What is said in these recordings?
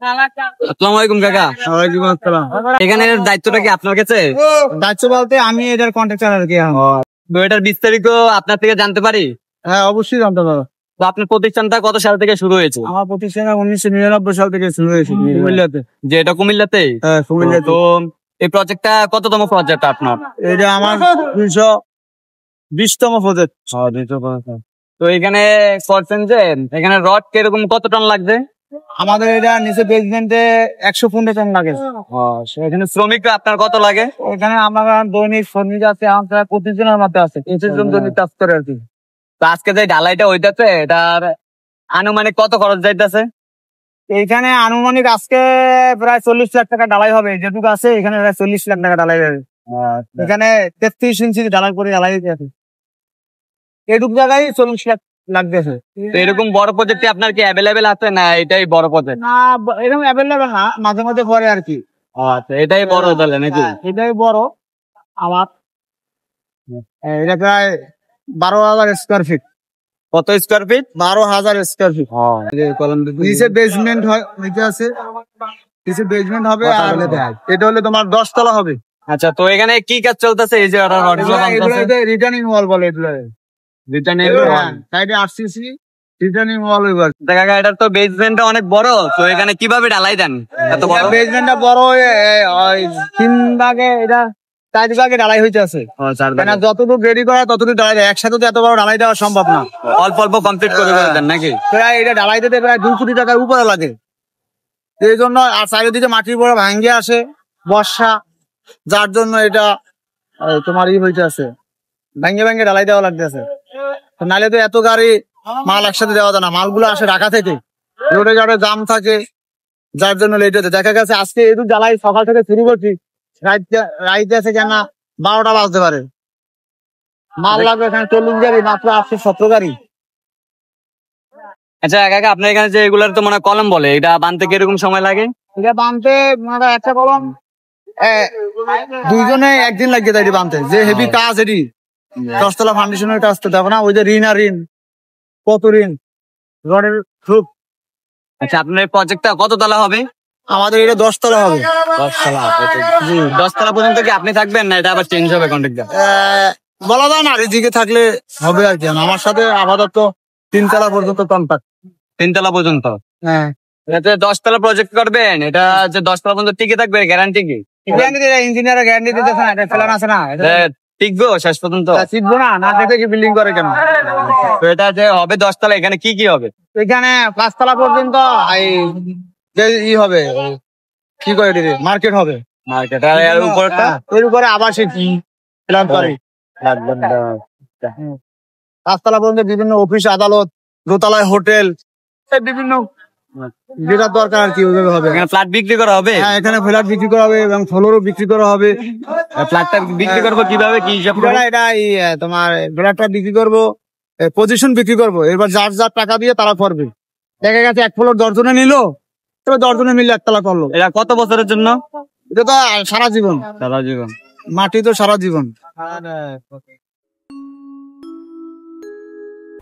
আসসালামু আলাইকুম কাকা। ওয়ালাইকুম আসসালাম। এখানে দায়িত্বটা কি আপনার কাছে? দায়িত্ব বলতে আমি এটার কন্ট্রাক্টর আর কি। তো এটার বিস্তারিত আপনার থেকে জানতে পারি? হ্যাঁ, অবশ্যই জানতে পারো। তো আপনার প্রতিষ্ঠানটা কত সাল থেকে শুরু হয়েছে? আমার প্রতিষ্ঠান 1999 সাল থেকে শুরু হয়েছে কুমিল্লাতে। যে এটা কুমিল্লাতে? হ্যাঁ, কুমিল্লাতে। তো এই প্রজেক্টটা কততম প্রজেক্ট আপনার? এটা আমার 220তম প্রজেক্ট। তো এখানে করছেন যে এখানে রড কিরকম কত টন লাগবে? আমাদের এটা নিচে বেসমেন্টে 115 টন লাগে। এখানে শ্রমিক আপনার কত লাগে? এখানে আমার দৈনিক শ্রমিক আছে আমাদের প্রতিদিনের মধ্যে আছে 25 জন দৈনিক কাজ করে আর কি। তো আজকে যে ঢালাইটা হইতাছে এটার আনুমানিক কত খরচ যাইতেছে? এখানে আনুমানিক আজকে প্রায় 40 লাখ টাকা ঢালাই হবে। যেটুকু আছে এখানে প্রায় 40 লাখ টাকা ঢালাই হবে। এখানে 33 ইঞ্চি ঢালাই করে ঢালাই দিতে আছে। এটুকু জায়গায় 40 লাখ লাগতেছে। তো এরকম বড় প্রজেক্ট আপনার কি অ্যাভেলেবেল আছে না এটাই বড় প্রজেক্ট? না, এরকম অ্যাভেলেবেল না, মাঝে মাঝে পরে আর কি। আচ্ছা, এটাই বড় তাহলে নাকি? এটাই বড় আমার। এটা প্রায় 12,000 স্কোয়ার ফিট। কত স্কোয়ার ফিট? 12,000 square feet. নিচে বেসমেন্ট আছে, নিচে বেসমেন্ট হবে আর এটা হলে তোমার 10 তলা হবে। আচ্ছা, তো এখানে কি কাজ চলতেছে? এই যে রিটার্নিং ওয়াল বলে এগুলো। সাইডে আরসিসি রিটার্নিং ওয়াল। দেখা গেল এটার তো বেসমেন্টটা অনেক বড়, তো এখানে কিভাবে ঢালাই দেন? এত বড় বেসমেন্টটা বড় হয়ে 3 ভাগে, এটা 4 ভাগে ঢালাই হইতে আছে। যতটুকু রেডি করা ততটুকু ঢালাই দেয়, একসাথে তো এত বড় ঢালাই দেওয়া সম্ভব না। অল্প অল্প কমপ্লিট করে দেন নাকি? প্রায় এটা ঢালাই দিতে প্রায় 2 কোটি টাকার উপরে লাগে। এই জন্য আর চারিদিকে মাটির পরে ভাঙ্গে আসে বর্ষা, যার জন্য এটা তোমার হইতে আছে, ভাঙ্গে ভাঙ্গে ঢালাই দেওয়া লাগতেছে। নাহলে তো এত গাড়ি মাল একসাথে দেওয়া যায় না, মালগুলো আসে ঢাকা থেকে, রোডে যাবে জাম থাকে, যার জন্য লেট হচ্ছে। দেখা গেছে আজকে এটু জ্বালাই সকাল থেকে শুরু করছি, রাইতে আছে কেন 12টা বাজতে পারে। মাল লাগবে এখানে 40 গাড়ি, মাত্র 817 গাড়ি। আচ্ছা কাকা, আপনার এখানে যে এগুলার তো মনে হয় কলম বলে, এটা বানতে কিরকম সময় লাগে? এটা বানতে মানে একটা কলম 2 জনে একদিন লাগিয়ে যায় বানতে। যে হেভি কাজ, এটি 10 তলা ফাউন্ডেশনের কাজ তো দেখো না, ওই যে ঋণ আর ঋণ, কত ঋণ রডের খুব। আচ্ছা, আপনার এই প্রজেক্টটা কত তলা হবে? আমাদের এটা 10 তলা হবে। 10 তলা? 10 তলা পর্যন্ত কি আপনি থাকবেন না এটা আবার চেঞ্জ হবে কন্ট্রাক্টটা? বলা যায় না, এদিকে থাকলে হবে আর কি। আমার সাথে আপাতত 3 তলা পর্যন্ত কন্ট্রাক্ট। 3 তলা পর্যন্ত? হ্যাঁ। এটা 10 তলা প্রজেক্ট করবেন, এটা যে 10 তলা পর্যন্ত টিকে থাকবে, গ্যারান্টি কি? ইঞ্জিনিয়ার গ্যারান্টি দিতেছে না, এটা ফেলান আছে না, টিকবে শেষ পর্যন্ত? শিখবো না, না দেখে কি বিল্ডিং করে কেন? তো এটা যে হবে 10 তলা, এখানে কি কি হবে? এখানে 5 তলা পর্যন্ত হবে, কি করে দিবে, মার্কেট হবে। মার্কেট আর এর উপরটা? এর উপরে আবাসিক প্ল্যান করে। 5 তলা পর্যন্ত বিভিন্ন অফিস আদালত, দোতলায় হোটেল, বিভিন্ন যেটা দরকার আর কি ওইভাবে হবে। এখানে ফ্ল্যাট বিক্রি করা হবে? হ্যাঁ, এখানে ফ্ল্যাট বিক্রি করা হবে এবং ফ্লোরও বিক্রি করা হবে। ফ্ল্যাটটা বিক্রি করবো কিভাবে, কি হিসাব? এটা তোমার ফ্ল্যাটটা বিক্রি করবো, পজিশন বিক্রি করবো, এবার যার যার টাকা দিয়ে তারা করবে। দেখা গেছে 1 ফ্লোর 10 জনে নিল, তবে 10 জনে মিলে 1 তলা করলো। এটা কত বছরের জন্য? এটা তো সারা জীবন। সারা জীবন? মাটি তো সারা জীবন।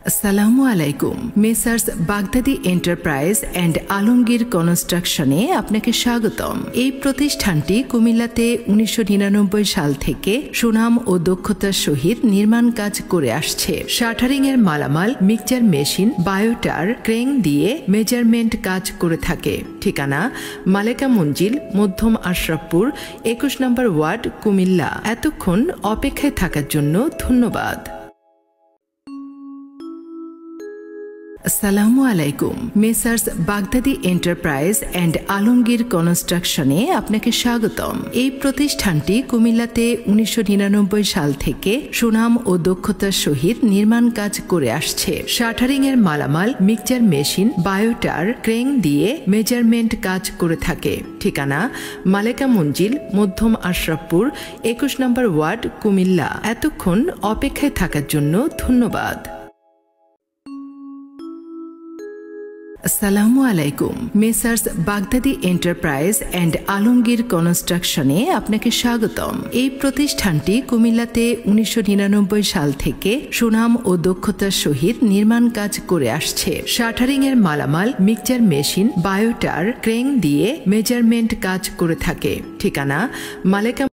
আসসালামু আলাইকুম। Messrs Baghdadi enterprise and Alamgir কনস্ট্রাকশনে আপনাকে স্বাগতম। এই প্রতিষ্ঠানটি কুমিল্লাতে 1999 সাল থেকে সুনাম ও দক্ষতার সহিত নির্মাণ কাজ করে আসছে। শাটারিং এর মালামাল, মিক্সচার মেশিন, বায়োটার, ক্রেন দিয়ে মেজারমেন্ট কাজ করে থাকে। ঠিকানা মালেকা মঞ্জিল, মধ্যম আশরাফপুর, 21 নম্বর ওয়ার্ড, কুমিল্লা। এতক্ষণ অপেক্ষায় থাকার জন্য ধন্যবাদ। আসসালামু আলাইকুম। Messrs Baghdadi enterprise and Alamgir কনস্ট্রাকশনে আপনাকে স্বাগতম। এই প্রতিষ্ঠানটি কুমিল্লাতে 1999 সাল থেকে সুনাম ও দক্ষতার সহিত নির্মাণ কাজ করে আসছে। শাটারিং এর মালামাল, মিক্সচার মেশিন, বায়োটার, ক্রেন দিয়ে মেজারমেন্ট কাজ করে থাকে। ঠিকানা মালেকা মঞ্জিল, মধ্যম আশরাফপুর, 21 নম্বর ওয়ার্ড, কুমিল্লা। এতক্ষণ অপেক্ষায় থাকার জন্য ধন্যবাদ। আসসালামু আলাইকুম। Messrs Baghdadi enterprise and Alamgir কনস্ট্রাকশনে আপনাকে স্বাগতম। এই প্রতিষ্ঠানটি কুমিল্লাতে 1999 সাল থেকে সুনাম ও দক্ষতার সহিত নির্মাণ কাজ করে আসছে। শাটারিং এর মালামাল, মিক্সচার মেশিন, বায়োটার, ক্রেন দিয়ে মেজারমেন্ট কাজ করে থাকে। ঠিকানা মালেকা